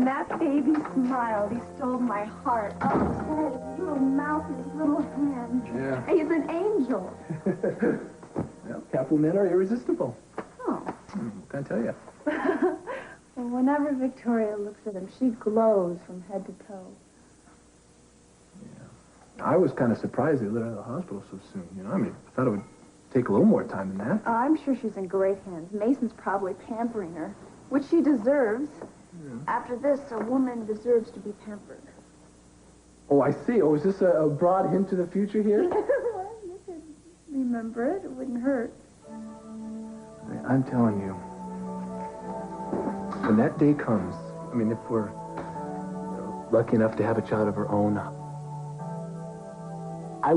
When that baby smiled, he stole my heart. Oh, he had his little mouth and his little hands. Yeah. He's an angel. Well, capital men are irresistible. Oh. What can I tell you? Well, whenever Victoria looks at him, she glows from head to toe. Yeah. I was kind of surprised they let her out of the hospital so soon. You know, I mean, I thought it would take a little more time than that. Oh, I'm sure she's in great hands. Mason's probably pampering her, which she deserves. Yeah. After this, a woman deserves to be pampered. Oh, I see. Oh, is this a broad hint to the future here? Well, you could remember it. It wouldn't hurt. I'm telling you, when that day comes, I mean, if we're lucky enough to have a child of our own, I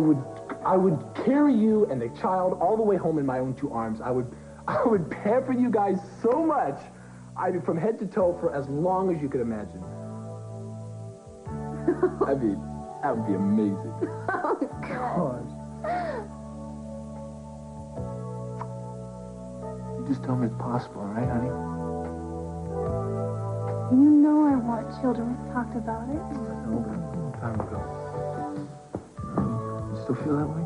would carry you and the child all the way home in my own two arms. I would pamper you guys so much, from head to toe for as long as you could imagine. I mean, that would be amazing. Oh, gosh. Just tell me it's possible, all right, honey? You know I want children. We've talked about it. A long time ago. You still feel that way?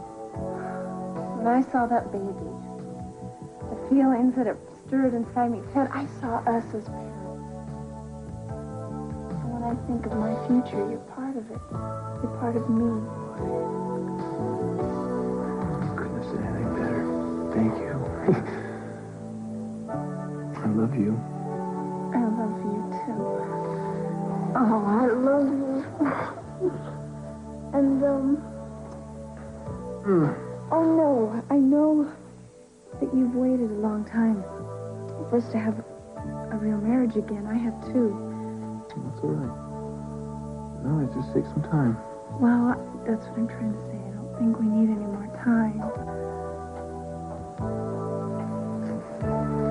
When I saw that baby, the feelings that it stirred inside me said, I saw us as parents. And when I think of my future, you're part of it. You're part of me. Goodness, it ain't better. Thank you. I love you. I love you, too. Oh, I love you. And, oh, no, I know that you've waited a long time for us to have a real marriage again. I have, too. That's all right. No, it just takes some time. Well, that's what I'm trying to say. I don't think we need any more time.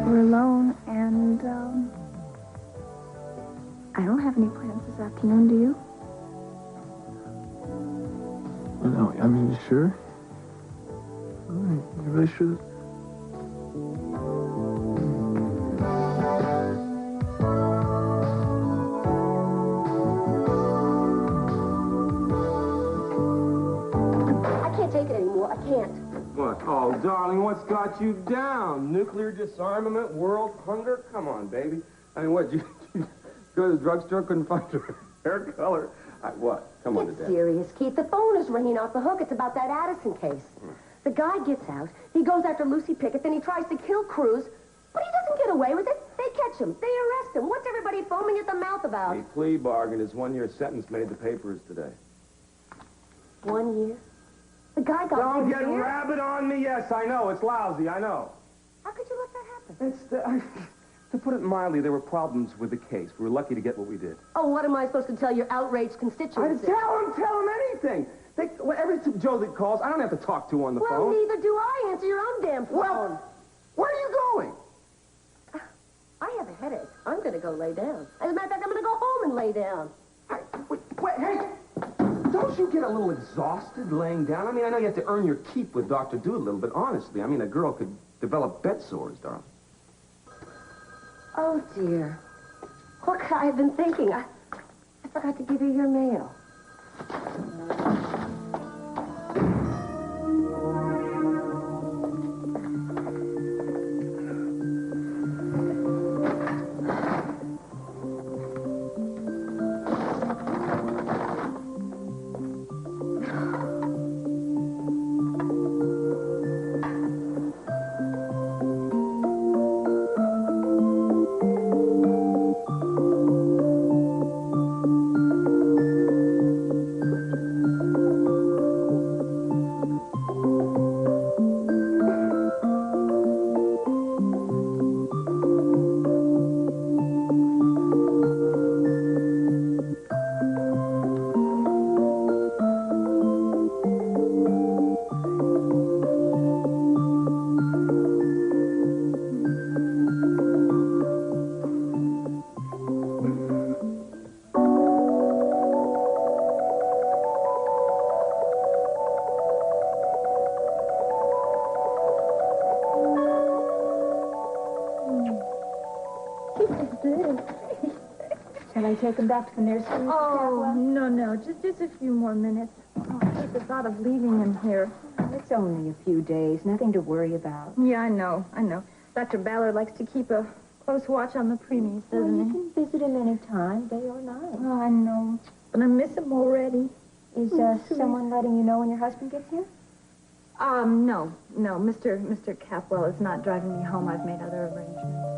We're alone, and, I don't have any plans this afternoon, do you? Well, no, I mean, you sure? All right, you really sure? I can't take it anymore. I can't. What? Oh, darling, what's got you down? Nuclear disarmament, world hunger? Come on, baby. I mean, what, you go to the drugstore, couldn't find your hair color? What? Come on, Get Dad. serious, Keith. The phone is ringing off the hook. It's about that Addison case. The guy gets out. He goes after Lucy Pickett. Then he tries to kill Cruz. But he doesn't get away with it. They catch him. They arrest him. What's everybody foaming at the mouth about? A plea bargain. His one-year sentence made the papers today. 1 year? The guy got Don't 6 get years? rabid on me. Yes, I know. It's lousy. I know. How could you let that happen? It's to put it mildly, there were problems with the case. We were lucky to get what we did. Oh, what am I supposed to tell your outraged constituents? Tell him anything. Every Joe that calls, I don't have to talk to on the phone. Well, neither do I. Answer your own damn phone. Well, where are you going? I have a headache. I'm going to go lay down. As a matter of fact, I'm going to go home and lay down. Wait, hey, don't you get a little exhausted laying down? I mean, I know you have to earn your keep with Dr. Doolittle, but honestly, I mean, a girl could develop bed sores, darling. Oh, dear. What could I have been thinking? I forgot to give you your mail. Can I take him back to the nursery? Oh, no. Just a few more minutes. Oh, I hate the thought of leaving him here. It's only a few days. Nothing to worry about. Yeah, I know. Dr. Ballard likes to keep a close watch on the preemies, doesn't he? You can visit him any time, day or night. Oh, I know. But I miss him already. Is someone letting you know when your husband gets here? No. Mr. Capwell is not driving me home. I've made other arrangements.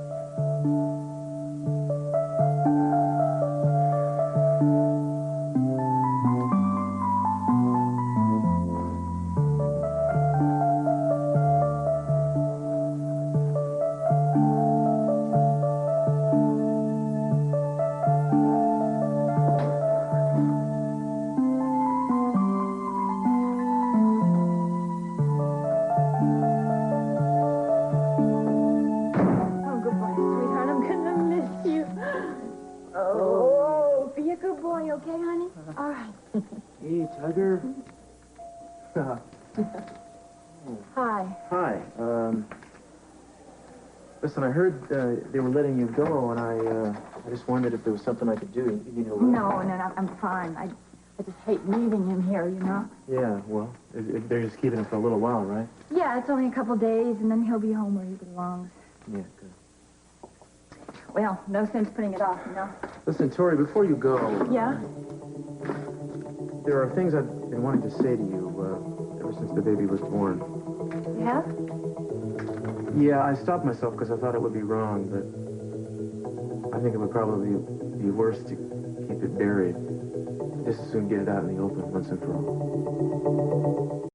Hi. Listen, I heard they were letting you go, and I just wondered if there was something I could do. You know, No, I'm fine. I just hate leaving him here, you know? Yeah, well, they're just keeping him for a little while, right? Yeah, it's only a couple days, and then he'll be home where he belongs. Yeah, good. Well, no sense putting it off, you know? Listen, Tori, before you go... Yeah? There are things I've been wanting to say to you ever since the baby was born. You have? Yeah, I stopped myself because I thought it would be wrong, but I think it would probably be worse to keep it buried. Just as soon get it out in the open once and for all.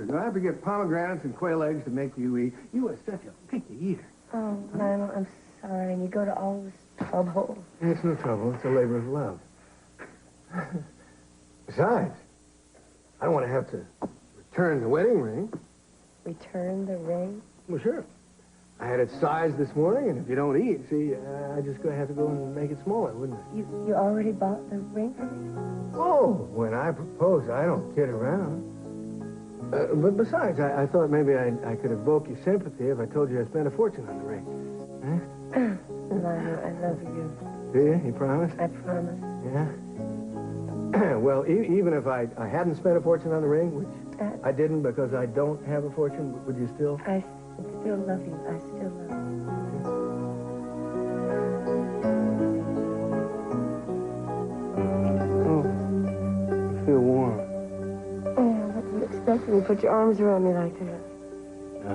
Do I have to get pomegranates and quail eggs to make you eat? You are such a picky eater. Oh, Lionel, I'm sorry. You go to all this trouble. It's no trouble. It's a labor of love. Besides, I don't want to have to return the wedding ring. Return the ring? Well, sure. I had it sized this morning, and if you don't eat, see, I just gonna have to go and make it smaller, wouldn't I? You already bought the ring for me? Oh, when I propose, I don't kid around. But besides, I thought maybe I could evoke your sympathy if I told you I spent a fortune on the ring. Huh? Lionel, I love you. Do you? You promise? I promise. Yeah? Well, even if I hadn't spent a fortune on the ring, which I didn't because I don't have a fortune, would you still? I still love you. I still love you. Oh, I feel warm. Expect me to put your arms around me like that.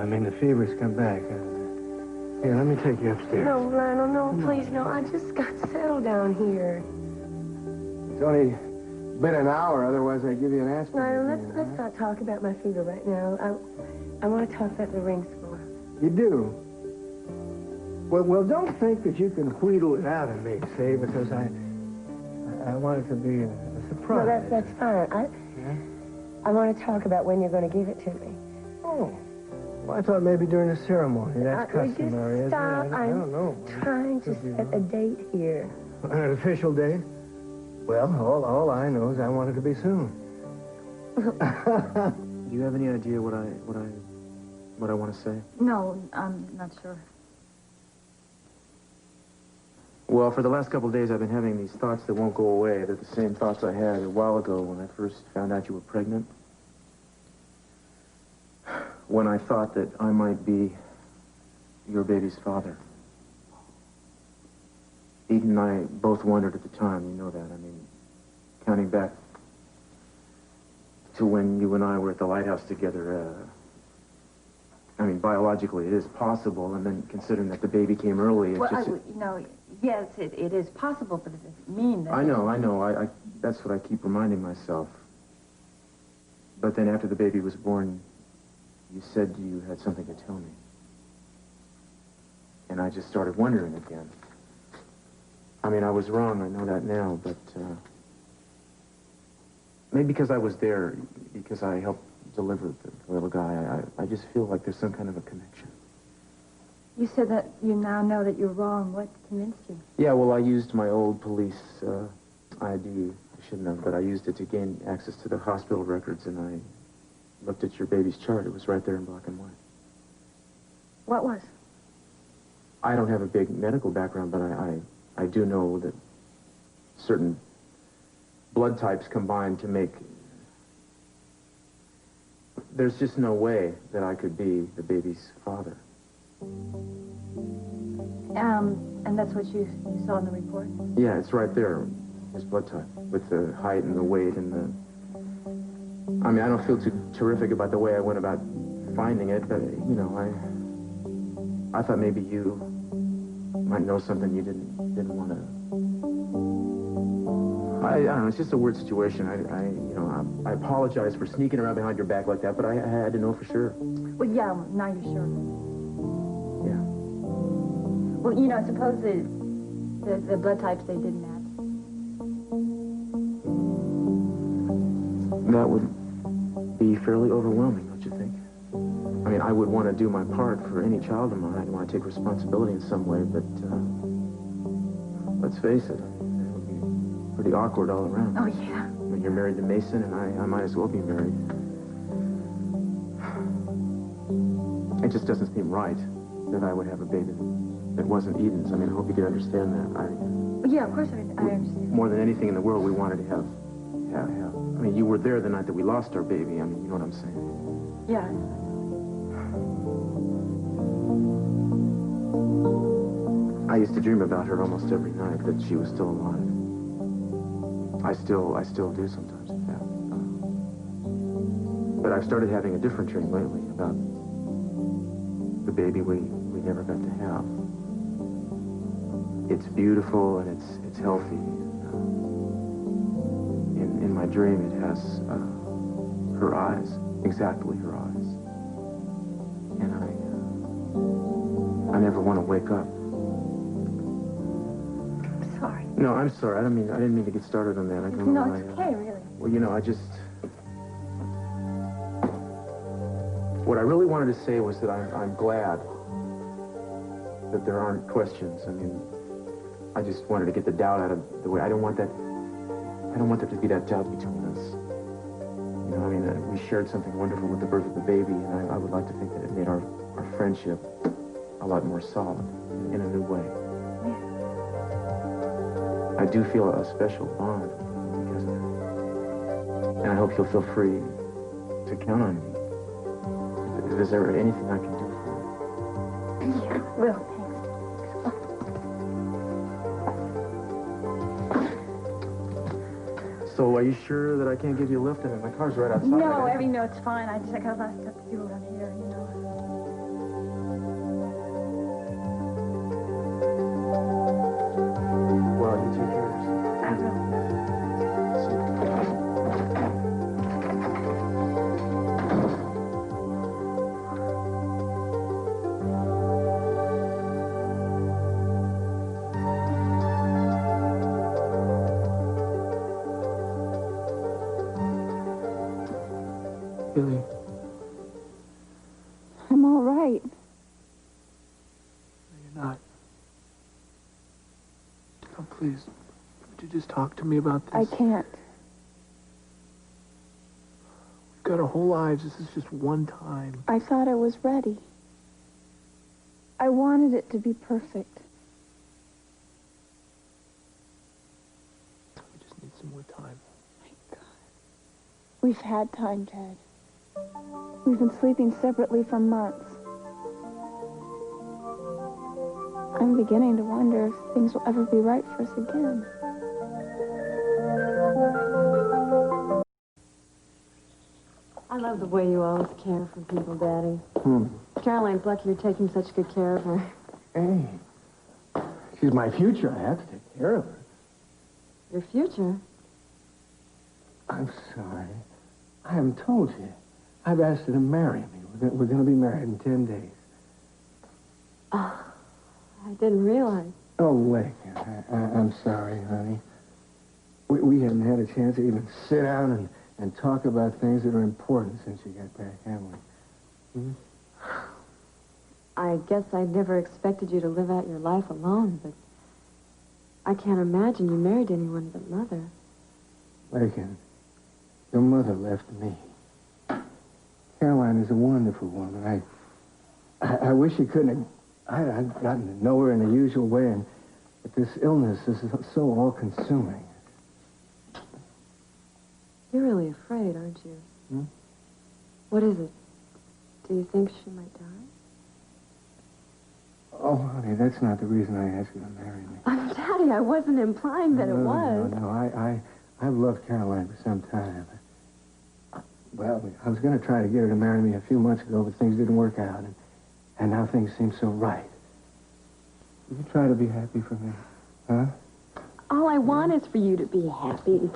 I mean, the fever's come back. Here, let me take you upstairs. No, Lionel, no, please, no. I just got settled down here. It's only been an hour, otherwise I'd give you an aspirin. Lionel, let's not talk about my fever right now. I want to talk about the ring some more. You do? Well, don't think that you can wheedle it out of me, see, because I want it to be a surprise. No, that's fine. I want to talk about when you're going to give it to me. Oh. Well, I thought maybe during the ceremony. That's customary, just stop. isn't it? I don't know. I'm trying to set a date here. An official date? Well, all I know is I want it to be soon. Do you have any idea what I want to say? No, I'm not sure. Well, for the last couple of days, I've been having these thoughts that won't go away. They're the same thoughts I had a while ago when I first found out you were pregnant. When I thought that I might be your baby's father. Eden and I both wondered at the time, you know that. I mean, counting back to when you and I were at the lighthouse together, I mean, biologically it is possible, and then considering that the baby came early, it just... you know, yes, it is possible, but it doesn't mean that... I know. That's what I keep reminding myself. But then after the baby was born, you said you had something to tell me. And I just started wondering again. I mean, I was wrong, I know that now, but... maybe because I was there, because I helped deliver the little guy, I just feel like there's some kind of a connection. You said that you now know that you're wrong. What convinced you? Yeah, well, I used my old police ID. I shouldn't have, but I used it to gain access to the hospital records, and I looked at your baby's chart. It was right there in black and white. What was? I don't have a big medical background, but I do know that certain blood types combine to make... There's just no way that I could be the baby's father. And that's what you saw in the report? Yeah, it's right there, his blood type, with the height and the weight and the... I mean, I don't feel too terrific about the way I went about finding it, but, you know, I thought maybe you might know something you didn't want to... I don't know, it's just a weird situation. I apologize for sneaking around behind your back like that, but I had to know for sure. Well, yeah, now you're sure. Yeah. Well, you know, suppose the blood types, they didn't match. That would be fairly overwhelming, don't you think? I mean, I would want to do my part for any child of mine. I'd want to take responsibility in some way, but let's face it, it would be pretty awkward all around. Oh, yeah. I mean, you're married to Mason, and I might as well be married. It just doesn't seem right that I would have a baby that wasn't Eden's. I mean, I hope you can understand that. Yeah, of course I understand. More than anything in the world, we wanted to have. I mean, you were there the night that we lost our baby. I mean, you know what I'm saying? Yeah. I used to dream about her almost every night, that she was still alive. I still do sometimes, in fact. But I've started having a different dream lately about the baby we never got to have. It's beautiful and it's healthy. In my dream, it has her eyes, exactly her eyes. And I never want to wake up. I'm sorry. No, I'm sorry. I didn't mean to get started on that. No, it's okay, really. Well, you know, what I really wanted to say was that I'm glad that there aren't questions. I mean, I just wanted to get the doubt out of the way. I don't want there to be that doubt between us. You know, I mean, we shared something wonderful with the birth of the baby, and I would like to think that it made our friendship a lot more solid in a new way. I do feel a special bond because of that. And I hope you'll feel free to count on me. If there's ever anything I can do for you. Yeah, well, thanks. So, are you sure that I can't give you a lift? I mean, my car's right outside. No, it's fine. I got a lot of stuff to do around here, you know. Well, you take care of yourself. I will. Billy. I'm all right. No, you're not. Oh, please, would you just talk to me about this? I can't. We've got our whole lives. This is just one time. I thought I was ready. I wanted it to be perfect. more time. My God. We've had time, Ted. We've been sleeping separately for months. I'm beginning to wonder if things will ever be right for us again. I love the way you always care for people, Daddy. Caroline's lucky you're taking such good care of her. Hey, she's my future. I have to take care of her. Your future? I'm sorry. I haven't told you. I've asked her to marry me. We're going to be married in 10 days. Oh, I didn't realize. Oh, wait. I'm sorry, honey. We haven't had a chance to even sit down and talk about things that are important since you got back, have we? I guess I never expected you to live out your life alone, but I can't imagine you married anyone but Mother. Lakin, your mother left me. Caroline is a wonderful woman. I wish you couldn't have... I'd gotten to know her in the usual way, but this illness is so all-consuming. You're really afraid, aren't you? What is it? Do you think she might die? Oh, honey, that's not the reason I asked you to marry me. Daddy, I wasn't implying that it was. No. I've loved Caroline for some time. Well, I was going to try to get her to marry me a few months ago, but things didn't work out, and now things seem so right. Will you try to be happy for me? Huh? All I want is for you to be happy.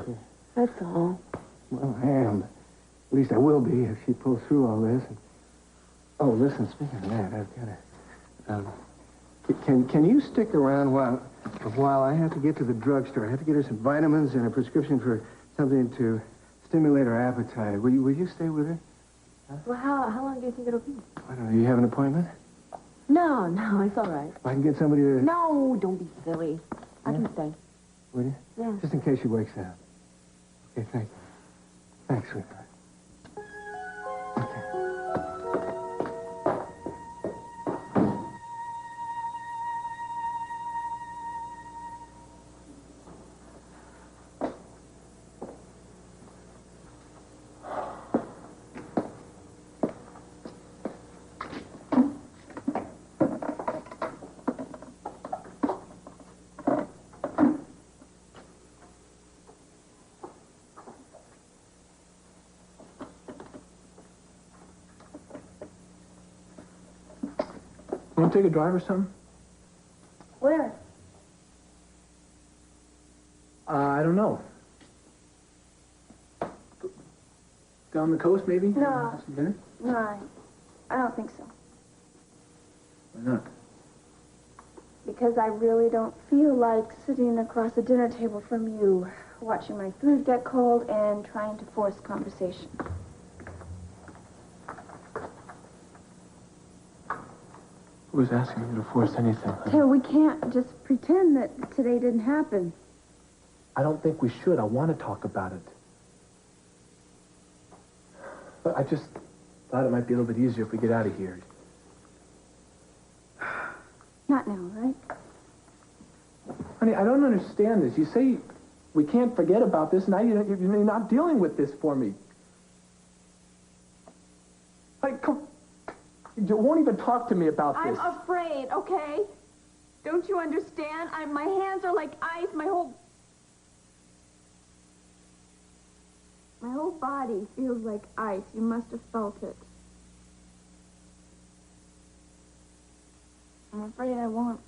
That's all. Well, I am. At least I will be if she pulls through all this. Oh, listen, speaking of that, I've got to... Can you stick around while I have to get to the drugstore? I have to get her some vitamins and a prescription for something to stimulate her appetite. Will you stay with her? Huh? Well, how long do you think it'll be? I don't know. You have an appointment? No, it's all right. I can get somebody to... No, don't be silly. I can stay. Will you? Yeah. Just in case she wakes up. Okay, thank you. Thanks, sweetheart. Want to take a drive or something? Where? I don't know. Down the coast, maybe? No. Have some dinner? No, I don't think so. Why not? Because I really don't feel like sitting across the dinner table from you, watching my food get cold and trying to force conversation. Who was asking you to force anything? Huh? Taylor, we can't just pretend that today didn't happen. I don't think we should. I want to talk about it. But I just thought it might be a little bit easier if we get out of here. Not now, right? Honey, I don't understand this. You say we can't forget about this, and now you're not dealing with this for me. Like, come... You won't even talk to me about this. I'm afraid, okay? Don't you understand? My hands are like ice. My whole body feels like ice. You must have felt it. I'm afraid I won't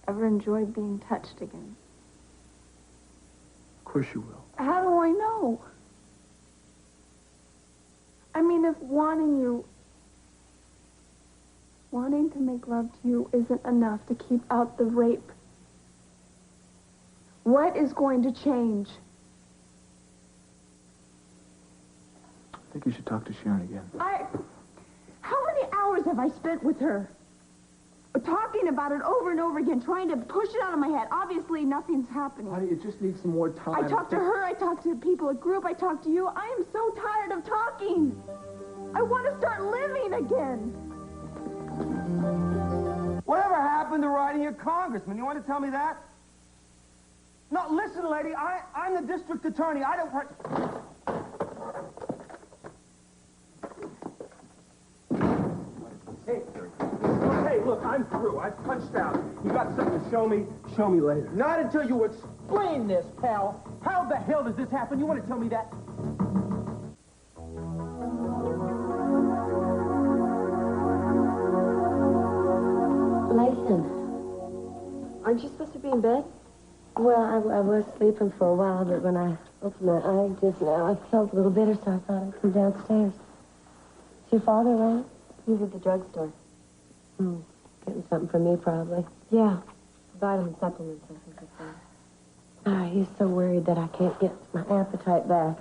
ever enjoy being touched again. Of course you will. How do I know? I mean, if wanting to make love to you isn't enough to keep out the rape, what is going to change? I think you should talk to Sharon again. How many hours have I spent with her? Talking about it over and over again, trying to push it out of my head. Obviously, nothing's happening. Honey, it just needs some more time. I talked to her, I talked to people at group, I talked to you. I am so tired of talking. I want to start living again. Whatever happened to writing your congressman? You want to tell me that? No, listen, lady, I'm the district attorney. I don't... Hey, look, I'm through. I punched out. You got something to show me? Show me later. Not until you explain this, pal. How the hell does this happen? You want to tell me that? Layton. Aren't you supposed to be in bed? Well, I was sleeping for a while, but when I opened my eyes just now, I felt a little bitter, so I thought I'd come downstairs. Is your father around? He's at the drugstore. Getting something for me, probably. Yeah. Vitamin supplements, I think it's there. He's so worried that I can't get my appetite back.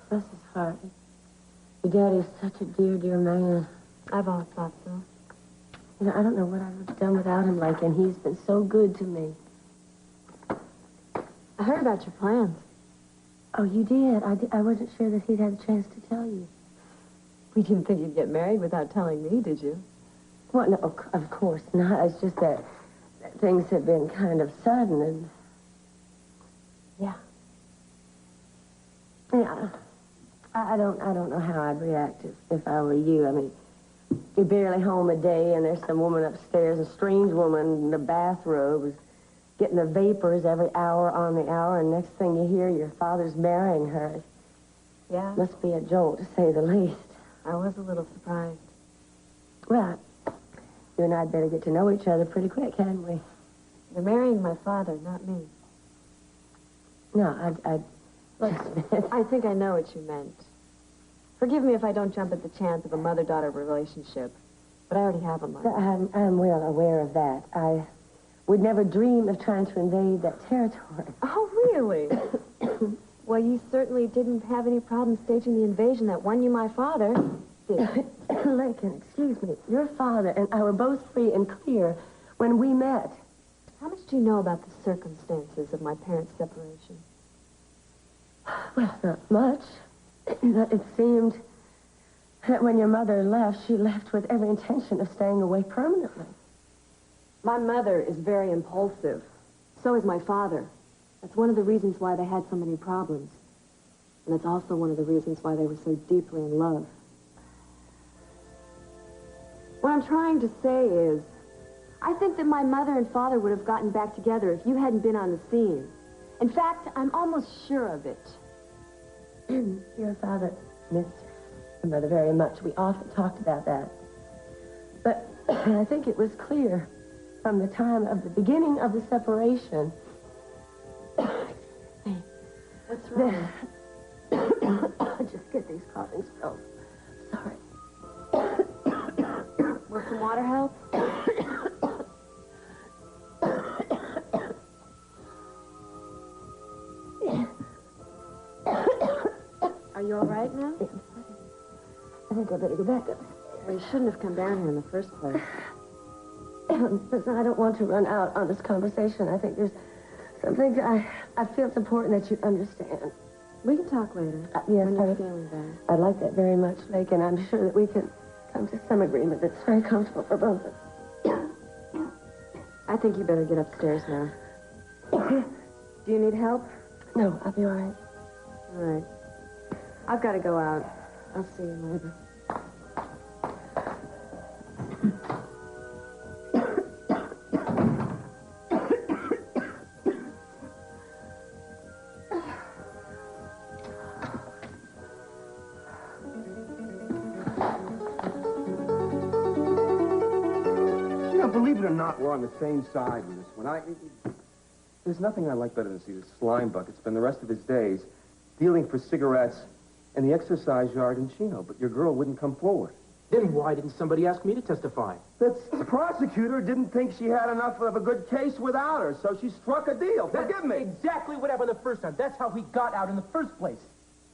Bless his heart. Your daddy's such a dear, dear man. I've always thought so. You know, I don't know what I would have done without him, like, and he's been so good to me. I heard about your plans. Oh, you did? I wasn't sure that he'd had a chance to tell you. You didn't think you'd get married without telling me, did you? Well, no, of course not. It's just that things have been kind of sudden, and... Yeah. Yeah. I don't know how I'd react if I were you. I mean, you're barely home a day, and there's some woman upstairs, a strange woman in a bathrobe, is getting the vapors every hour on the hour, and next thing you hear, your father's marrying her. Yeah? Must be a jolt, to say the least. I was a little surprised. Well, you and I'd better get to know each other pretty quick, hadn't we? You're marrying my father, not me. No, Look, I think I know what you meant. Forgive me if I don't jump at the chance of a mother-daughter relationship, but I already have a mother. I'm well aware of that. I would never dream of trying to invade that territory. Oh, really? Well, you certainly didn't have any problem staging the invasion that won you my father, did you? Lincoln, excuse me. Your father and I were both free and clear when we met. How much do you know about the circumstances of my parents' separation? Well, not much. It seemed that when your mother left, she left with every intention of staying away permanently. My mother is very impulsive. So is my father. That's one of the reasons why they had so many problems. And it's also one of the reasons why they were so deeply in love. What I'm trying to say is, I think that my mother and father would have gotten back together if you hadn't been on the scene. In fact, I'm almost sure of it. Your father missed your mother very much. We often talked about that. But I think it was clear from the time of the beginning of the separation. What's wrong? Just get these coughing spells. Sorry. Will some water help? Are you all right now? I think I better go back up. Well, you shouldn't have come down here in the first place. Listen, I don't want to run out on this conversation. I think there's some things I feel it's important that you understand. We can talk later. Yes, when you're feeling better. I'd like that very much, Lake, and I'm sure that we can come to some agreement that's very comfortable for both of us. I think you better get upstairs now. Do you need help? No, I'll be all right. All right. I've got to go out. I'll see you later. Believe it or not, we're on the same side with this one. There's nothing I like better than see this slime bucket spend the rest of his days dealing for cigarettes in the exercise yard in Chino, but your girl wouldn't come forward. Then why didn't somebody ask me to testify? The prosecutor didn't think she had enough of a good case without her, so she struck a deal. Forgive me. Exactly what happened the first time. That's how he got out in the first place.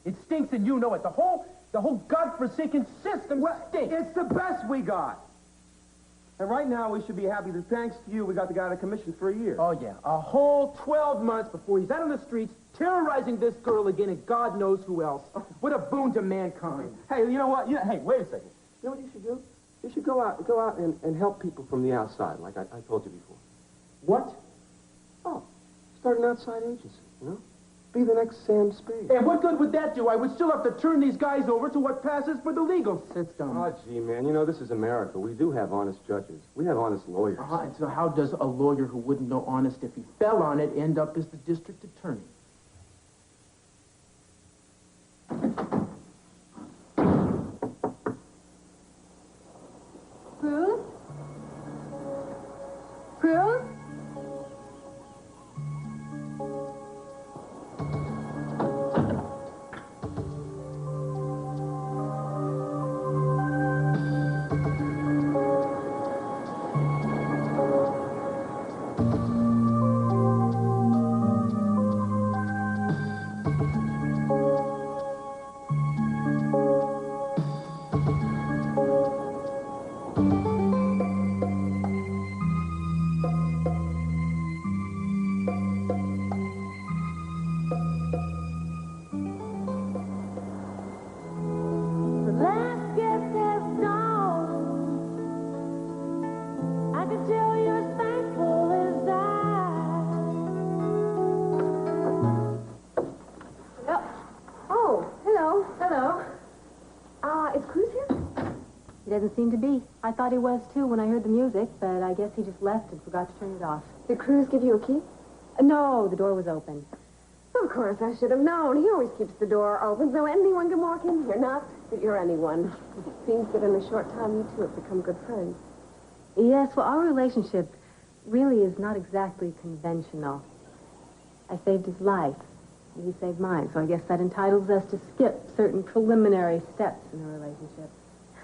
It stinks and you know it. The whole godforsaken system stinks. It's the best we got. And right now, we should be happy that thanks to you, we got the guy out of commission for a year. Oh, yeah. A whole 12 months before he's out on the streets terrorizing this girl again and God knows who else. What a boon to mankind. Hey, you know what? Hey, wait a second. You know what you should do? You should go out and help people from the outside, like I told you before. What? Oh, start an outside agency, you know? Be the next Sam Spade. And what good would that do? I would still have to turn these guys over to what passes for the legal system. Oh, gee, man, you know, this is America. We do have honest judges. We have honest lawyers. And so how does a lawyer who wouldn't know honest if he fell on it end up as the district attorney? Cruz? Cruz? Doesn't seem to be. I thought he was, too, when I heard the music, but I guess he just left and forgot to turn it off. Did Cruz give you a key? No, the door was open. Of course, I should have known. He always keeps the door open so anyone can walk in here. Not that you're anyone. It seems that in a short time, you two have become good friends. Yes, well, our relationship really is not exactly conventional. I saved his life, and he saved mine, so I guess that entitles us to skip certain preliminary steps in a relationship.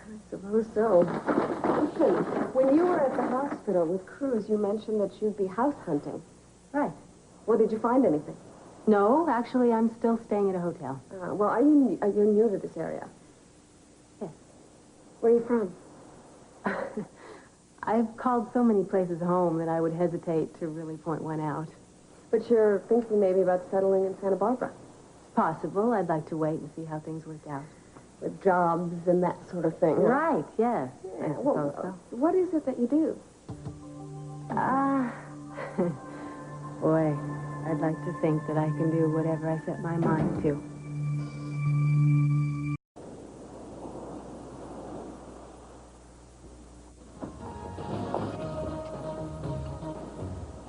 I suppose so. Listen, when you were at the hospital with Cruz, you mentioned that you'd be house hunting. Right. Well, did you find anything? No, actually, I'm still staying at a hotel. Well, are you new to this area? Yes. Where are you from? I've called so many places home that I would hesitate to really point one out. But you're thinking maybe about settling in Santa Barbara. It's possible. I'd like to wait and see how things work out. With jobs and that sort of thing. Right, yes. Yeah, I suppose so. What is it that you do? Boy, I'd like to think that I can do whatever I set my mind to.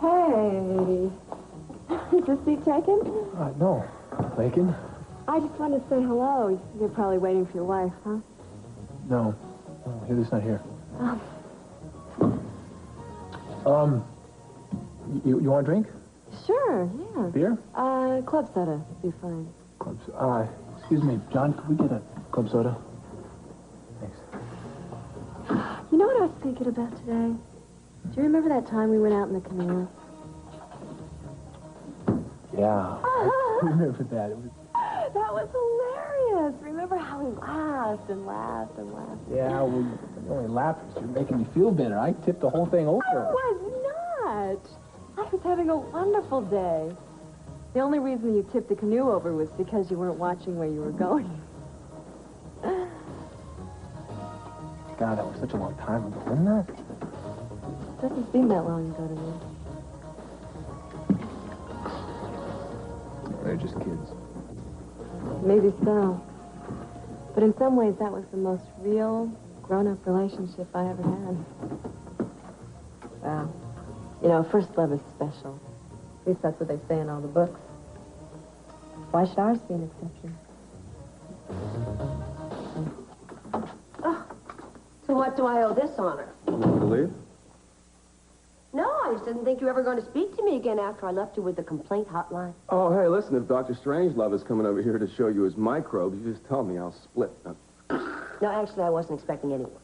Hey. Is the seat taken? No. Lincoln? I just wanted to say hello. You're probably waiting for your wife, huh? No. Haley's not here. You want a drink? Sure, yeah. Beer? Club soda would be fine. Excuse me, John, could we get a club soda? Thanks. You know what I was thinking about today? Do you remember that time we went out in the canoe? Yeah. I remember that. That was hilarious. Remember how we laughed and laughed and laughed? Yeah, well, you only laughed because you're making me feel better. I tipped the whole thing over. I was not. I was having a wonderful day. The only reason you tipped the canoe over was because you weren't watching where you were going. God, that was such a long time ago, wasn't it? Doesn't seem that long ago to me. They're just kids. Maybe so. But in some ways, that was the most real, grown-up relationship I ever had. Well, you know, first love is special. At least that's what they say in all the books. Why should ours be an exception? To what do I owe this honor? You want to leave? No, I just didn't think you were ever going to speak to me again after I left you with the complaint hotline. Oh, hey, listen, if Dr. Strangelove is coming over here to show you his microbes, you just tell me. I'll split. No, actually, I wasn't expecting anyone.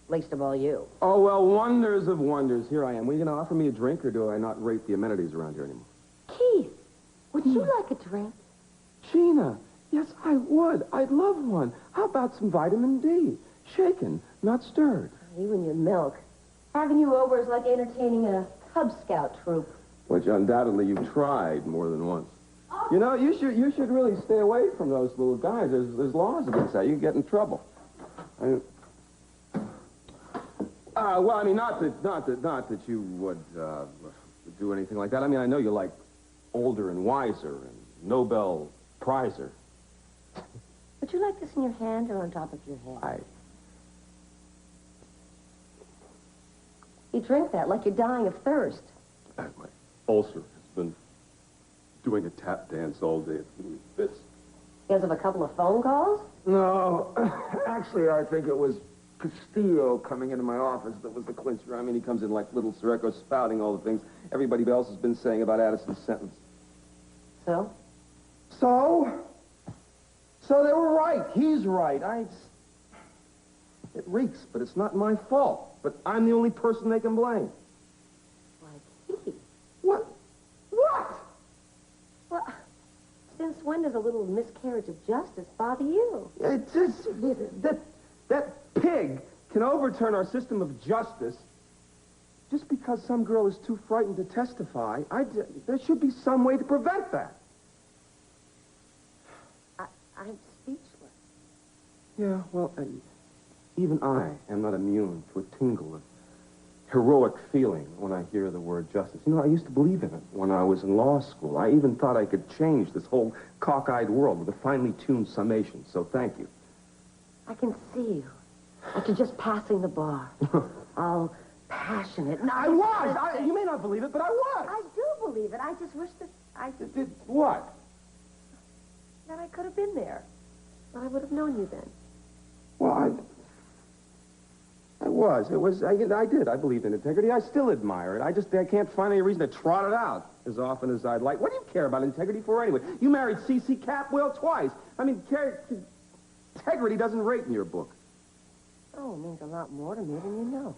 Least of all you. Oh, well, wonders of wonders. Here I am. Were you going to offer me a drink, or do I not rate the amenities around here anymore? Keith, would you like a drink? Gina, yes, I would. I'd love one. How about some vitamin D? Shaken, not stirred. You and your milk. Having you over is like entertaining a Cub Scout troop. Which undoubtedly you've tried more than once. You know, you should really stay away from those little guys. There's laws against that. You can get in trouble. Well, I mean, not that you would do anything like that. I mean, I know you like older and wiser and Nobel Prizer. Would you like this in your hand or on top of your head? You drink that like you're dying of thirst. My ulcer has been doing a tap dance all day. It's giving me fits. Because of a couple of phone calls? No, actually, I think it was Castillo coming into my office that was the clincher. I mean, he comes in like little Sirocco spouting all the things everybody else has been saying about Addison's sentence. So? So they were right. He's right. It reeks, but it's not my fault. But I'm the only person they can blame. Like he? What? Well, since when does a little miscarriage of justice bother you? It's just that pig can overturn our system of justice just because some girl is too frightened to testify. There should be some way to prevent that. I'm speechless. Yeah, well, even I am not immune to a tingle of heroic feeling when I hear the word justice. You know, I used to believe in it when I was in law school. I even thought I could change this whole cockeyed world with a finely tuned summation, so thank you. I can see you. Like you're just passing the bar. All passionate. You may not believe it, but I was. I do believe it. I just wish that Did what? that I could have been there. That I would have known you then. Well, I did. I believed in integrity. I still admire it. I can't find any reason to trot it out as often as I'd like. What do you care about integrity for anyway? You married C.C. Capwell twice. I mean, integrity doesn't rate in your book. Oh, it means a lot more to me than you know.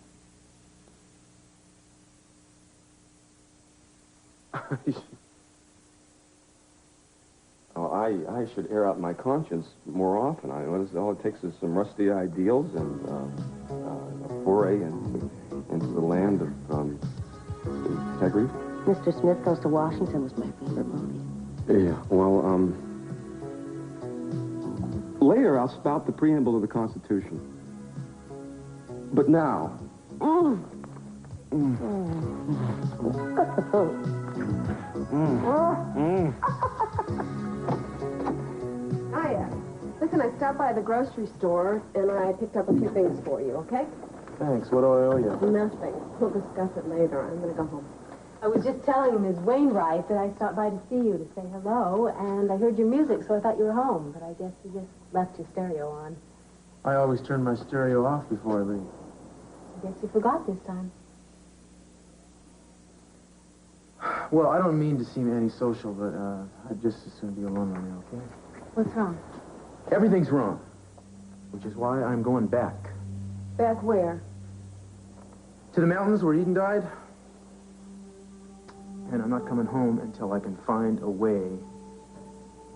Oh, I should air out my conscience more often. All it takes is some rusty ideals and a foray into the land of integrity. Mr. Smith Goes to Washington was my favorite movie. Yeah, well, later I'll spout the preamble of the Constitution. But now... Hiya. Listen, I stopped by the grocery store, and I picked up a few things for you, okay? Thanks. What do I owe you? Nothing. We'll discuss it later. I'm going to go home. I was just telling Ms. Wainwright that I stopped by to see you to say hello, and I heard your music, so I thought you were home, but I guess you just left your stereo on. I always turn my stereo off before I leave. I guess you forgot this time. Well, I don't mean to seem antisocial, but I'd just as soon be alone with you, okay? What's wrong? Everything's wrong, which is why I'm going back. Back where? To the mountains where Eden died. And I'm not coming home until I can find a way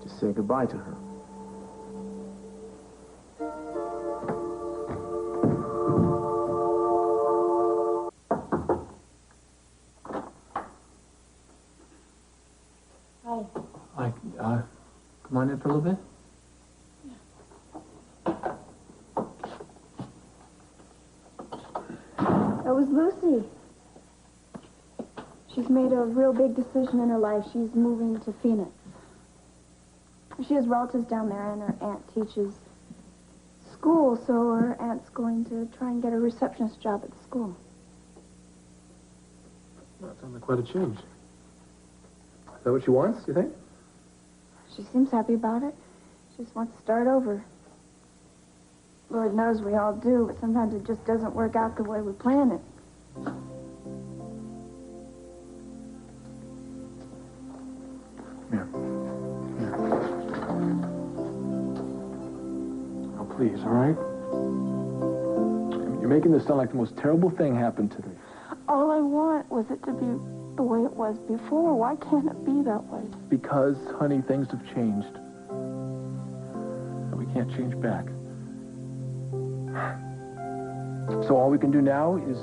to say goodbye to her. Hi. Come on in for a little bit. That was Lucy. She's made a real big decision in her life. She's moving to Phoenix. She has relatives down there, and her aunt teaches school, so her aunt's going to try and get a receptionist job at the school. Well, that sounds like quite a change. Is that what she wants, you think? She seems happy about it. She just wants to start over. Lord knows we all do, but sometimes it just doesn't work out the way we plan it. Here. Oh, please, all right? You're making this sound like the most terrible thing happened to me. All I want was it to be the way it was before. Why can't it be that way? Because, honey, things have changed. And we can't change back. So all we can do now is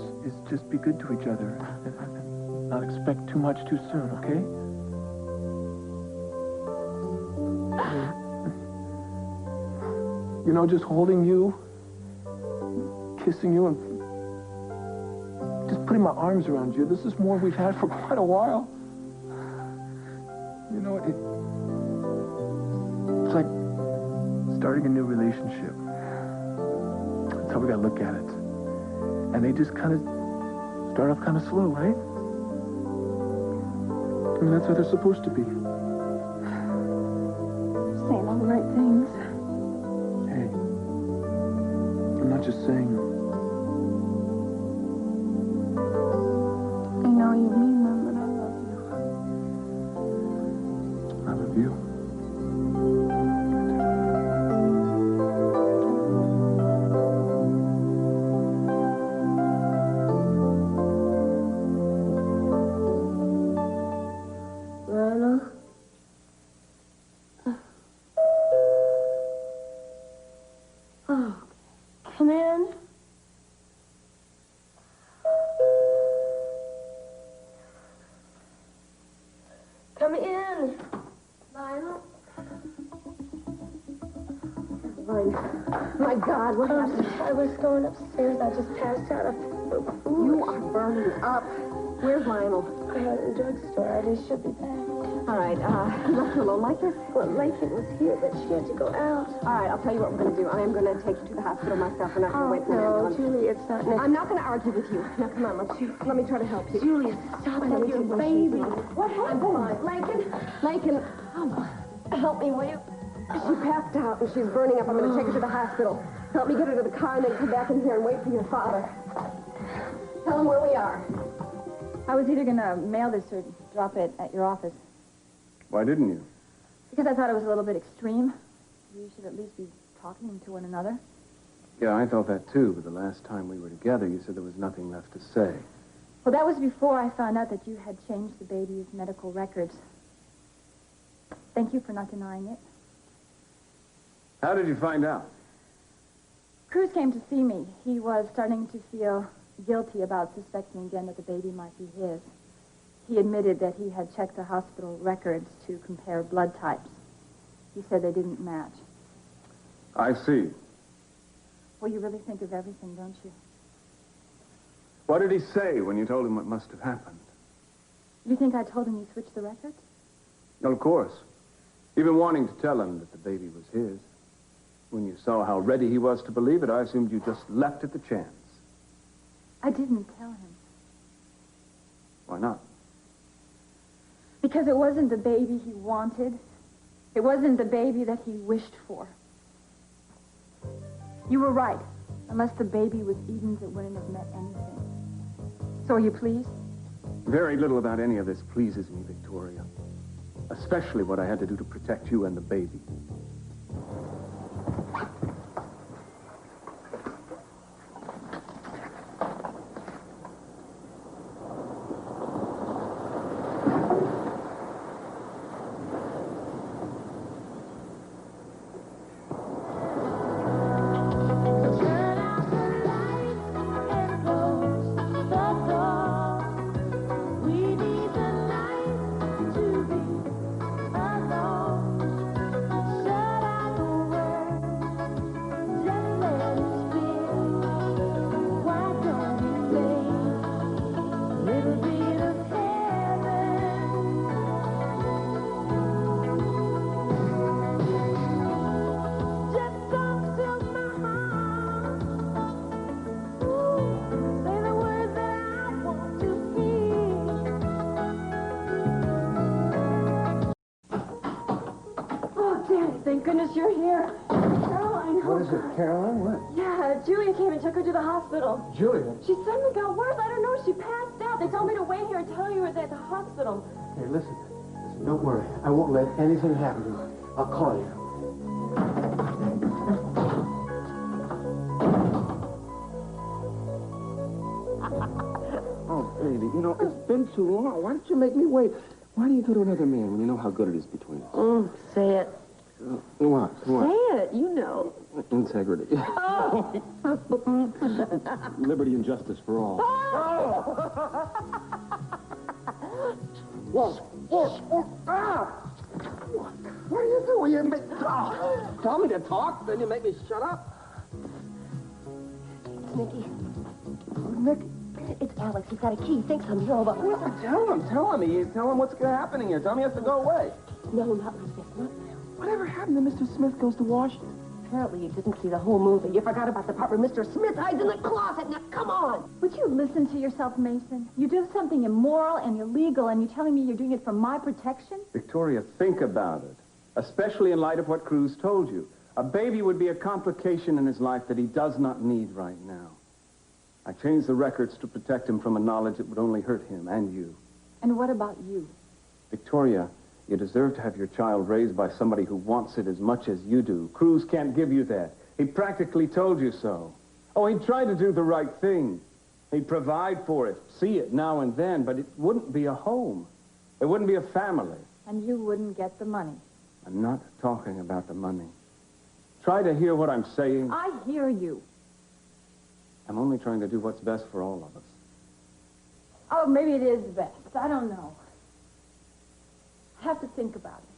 just be good to each other. And not expect too much too soon, okay? You know, just holding you, kissing you, and just putting my arms around you. This is more we've had for quite a while. You know, it's like starting a new relationship. That's how we gotta look at it. And they just kind of start off kind of slow, right? I mean, that's how they're supposed to be. Saying all the right things. Hey, I'm not just saying them. I know you mean them, but I love you. I love you. Come in. Come in. Lionel. My God, what happened? I was going upstairs. I just passed out. You are burning up. Where's Lionel? At the drugstore. They should be back. All right, you left her alone like this? Well, Lakin was here, but she had to go out. All right, I'll tell you what we're going to do. I am going to take you to the hospital myself. We're not going to wait for No, an Julie, it's not necessary. I'm not going to argue with you. Now, come on, let me try to help you. Julie, stop it. You're a baby. What happened? Lakin, help me, will you? She passed out and she's burning up. I'm going to take her to the hospital. Help me get her to the car and then come back in here and wait for your father. Tell him where we are. I was either going to mail this or drop it at your office. Why didn't you? Because I thought it was a little bit extreme. We should at least be talking to one another. Yeah, I thought that too, but the last time we were together, you said there was nothing left to say. Well, that was before I found out that you had changed the baby's medical records. Thank you for not denying it. How did you find out? Cruz came to see me. He was starting to feel guilty about suspecting again that the baby might be his. He admitted that he had checked the hospital records to compare blood types. He said they didn't match. I see. Well, you really think of everything, don't you? What did he say when you told him what must have happened? You think I told him you switched the records? Well, of course. Even wanting to tell him that the baby was his. When you saw how ready he was to believe it, I assumed you just left it to chance. I didn't tell him. Why not? Because it wasn't the baby he wanted. It wasn't the baby that he wished for. You were right. Unless the baby was Eden's, it wouldn't have meant anything. So are you pleased? Very little about any of this pleases me, Victoria. Especially what I had to do to protect you and the baby. Thank goodness you're here. Caroline. What is it, Caroline? What? Yeah, Julia came and took her to the hospital. Julia? She suddenly got worse. I don't know. She passed out. They told me to wait here and tell you were at the hospital. Hey, listen, don't worry. I won't let anything happen to you. I'll call you. Oh, baby, you know, it's been too long. Why don't you make me wait? Why do you go to another man when you know how good it is between us? Say it. What? Say it. You know. Integrity. Oh. Liberty and justice for all. What are you doing? You make... tell me to talk, then you make me shut up. Nicky. Nick. It's Alex. He's got a key. He thinks I'm here, but... Well, tell him. Tell him what's happening here. Tell him he has to go away. No, not like this. Not now. Whatever happened to Mr. Smith Goes to Washington? Apparently you didn't see the whole movie. You forgot about the part where Mr. Smith hides in the closet. Now, come on! Would you listen to yourself, Mason? You do something immoral and illegal, and you're telling me you're doing it for my protection? Victoria, think about it. Especially in light of what Cruz told you. A baby would be a complication in his life that he does not need right now. I changed the records to protect him from a knowledge that would only hurt him and you. And what about you? Victoria, you deserve to have your child raised by somebody who wants it as much as you do. Cruz can't give you that. He practically told you so. Oh, he'd try to do the right thing. He'd provide for it, see it now and then, but it wouldn't be a home. It wouldn't be a family. And you wouldn't get the money. I'm not talking about the money. Try to hear what I'm saying. I hear you. I'm only trying to do what's best for all of us. Oh, maybe it is best. I don't know. I have to think about it.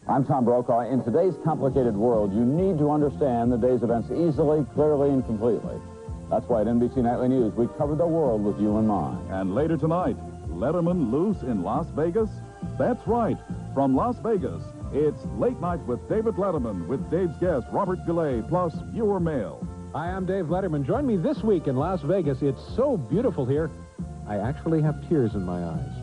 I'm Tom Brokaw. In today's complicated world, you need to understand the day's events easily, clearly, and completely. That's why at NBC Nightly News, we cover the world with you in mind. And later tonight, Letterman loose in Las Vegas? That's right. From Las Vegas, it's Late Night with David Letterman with Dave's guest, Robert Goulet, plus viewer mail. Hi, I'm Dave Letterman. Join me this week in Las Vegas. It's so beautiful here, I actually have tears in my eyes.